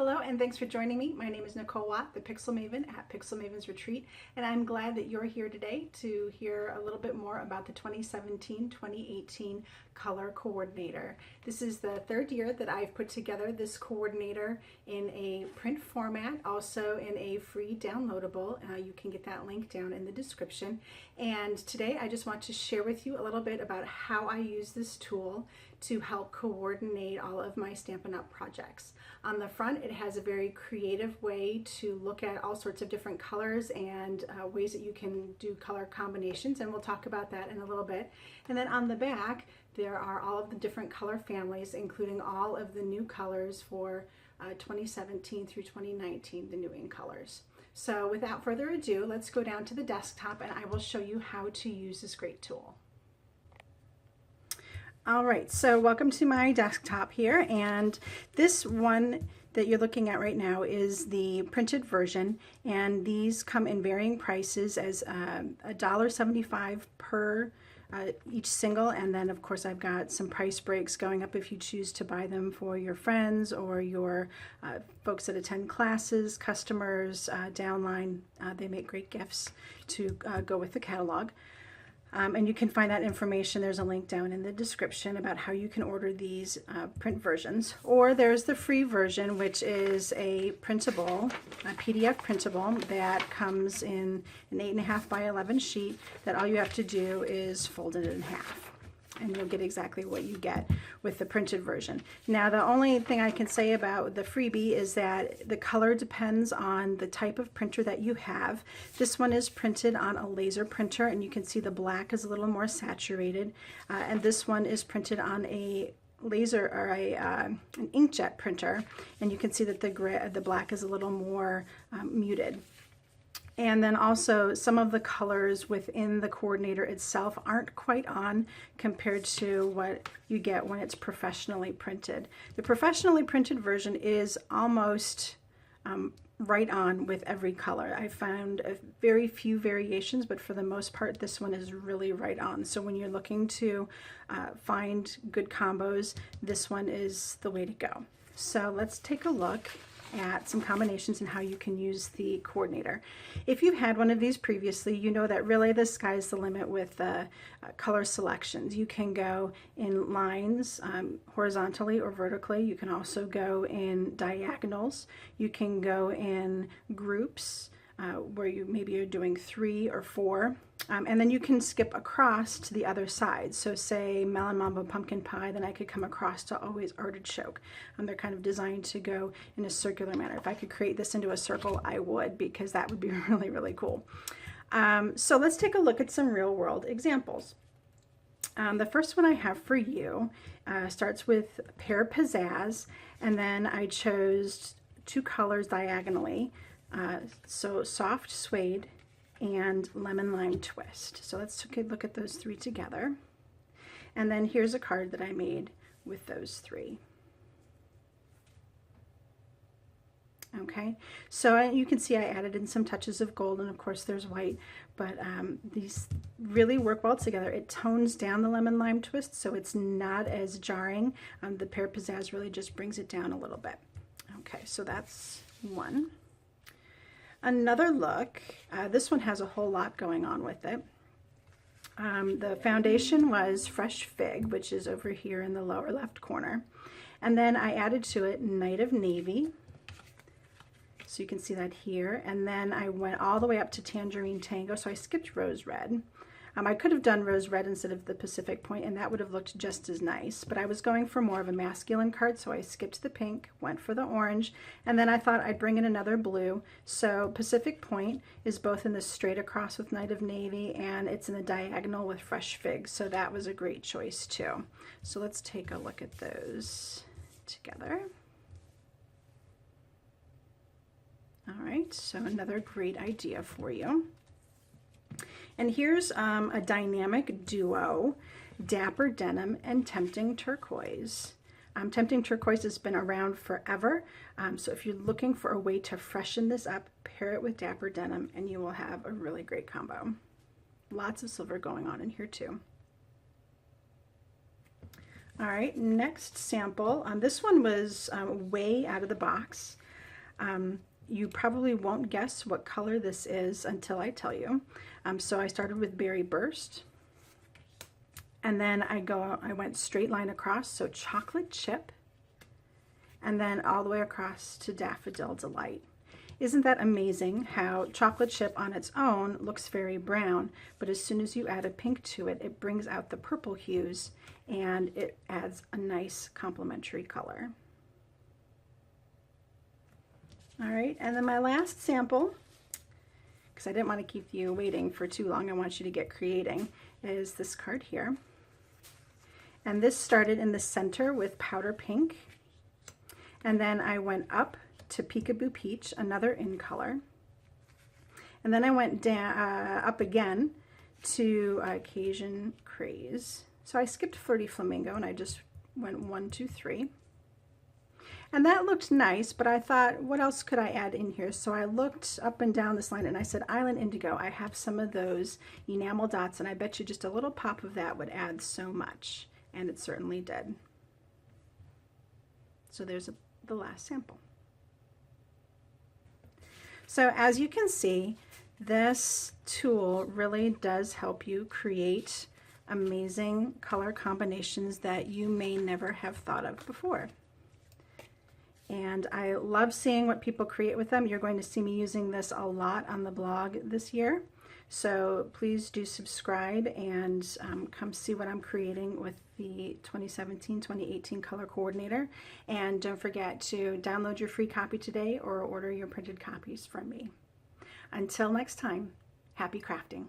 Hello and thanks for joining me. My name is Nicole Watt, the Pixel Maven at Pixel Maven's Retreat, and I'm glad that you're here today to hear a little bit more about the 2017-2018 Color Coordinator. This is the third year that I've put together this coordinator in a print format, also in a free downloadable. You can get that link down in the description. And today I just want to share with you a little bit about how I use this tool to help coordinate all of my Stampin' Up! Projects. On the front, it has a very creative way to look at all sorts of different colors and ways that you can do color combinations, and we'll talk about that in a little bit. And then on the back, there are all of the different color families, including all of the new colors for 2017 through 2019, the new in colors. So without further ado, let's go down to the desktop and I will show you how to use this great tool. All right, so welcome to my desktop here, and this one that you're looking at right now is the printed version, and these come in varying prices as $1.75 per each single, and then of course I've got some price breaks going up if you choose to buy them for your friends or your folks that attend classes, customers, downline. They make great gifts to go with the catalog. And you can find that information. There's a link down in the description about how you can order these print versions. Or there's the free version, which is a printable, a PDF printable that comes in an 8.5 by 11 sheet that all you have to do is fold it in half. And you'll get exactly what you get with the printed version. Now, the only thing I can say about the freebie is that the color depends on the type of printer that you have. This one is printed on a laser printer, and you can see the black is a little more saturated. And this one is printed on a laser or an inkjet printer, and you can see that the black is a little more muted. And then also some of the colors within the coordinator itself aren't quite on compared to what you get when it's professionally printed. The professionally printed version is almost right on with every color. I found very few variations, but for the most part, this one is really right on. So when you're looking to find good combos, this one is the way to go. So let's take a look at some combinations and how you can use the coordinator. If you've had one of these previously, you know that really the sky's the limit with color selections. You can go in lines horizontally or vertically. You can also go in diagonals. You can go in groups where you maybe are doing 3 or 4. And then you can skip across to the other side. So say melon mambo pumpkin pie, then I could come across to always artichoke. They're kind of designed to go in a circular manner. If I could create this into a circle, I would, because that would be really, really cool. So let's take a look at some real world examples. The first one I have for you starts with Pear Pizzazz, and then I chose 2 colors diagonally. So soft suede and lemon lime twist. So let's take a look at those 3 together. And then here's a card that I made with those 3. Okay, so you can see I added in some touches of gold, and of course there's white, but these really work well together. It tones down the lemon lime twist, so it's not as jarring. The Pear Pizzazz really just brings it down a little bit. Okay, so that's one. Another look, this one has a whole lot going on with it. The foundation was Fresh Fig, which is over here in the lower left corner. And then I added to it Night of Navy. So you can see that here. And then I went all the way up to Tangerine Tango, so I skipped Rose Red. I could have done Rose Red instead of the Pacific Point, and that would have looked just as nice, but I was going for more of a masculine card, so I skipped the pink, went for the orange, and then I thought I'd bring in another blue. So Pacific Point is both in the straight across with Night of Navy, and it's in the diagonal with Fresh Fig, so that was a great choice too. So let's take a look at those together. All right, so another great idea for you. And here's a dynamic duo, Dapper Denim and Tempting Turquoise. Tempting Turquoise has been around forever, so if you're looking for a way to freshen this up, pair it with Dapper Denim and you will have a really great combo. Lots of silver going on in here too. All right, next sample. This one was way out of the box. You probably won't guess what color this is until I tell you. So I started with Berry Burst, and then I went straight line across, so Chocolate Chip, and then all the way across to Daffodil Delight. Isn't that amazing how chocolate chip on its own looks very brown, but as soon as you add a pink to it, it brings out the purple hues and it adds a nice complementary color. All right, and then my last sample, because I didn't want to keep you waiting for too long, I want you to get creating, is this card here. And this started in the center with Powder Pink, and then I went up to Peekaboo Peach, another in color. And then I went down, up again to Cajun Craze. So I skipped Flirty Flamingo and I just went 1, 2, 3. And that looked nice, but I thought, what else could I add in here? So I looked up and down this line and I said, Island Indigo. I have some of those enamel dots and I bet you just a little pop of that would add so much. And it certainly did. So there's the last sample. So as you can see, this tool really does help you create amazing color combinations that you may never have thought of before. And I love seeing what people create with them. You're going to see me using this a lot on the blog this year. So please do subscribe and come see what I'm creating with the 2017-2018 Color Coordinator. And don't forget to download your free copy today or order your printed copies from me. Until next time, happy crafting.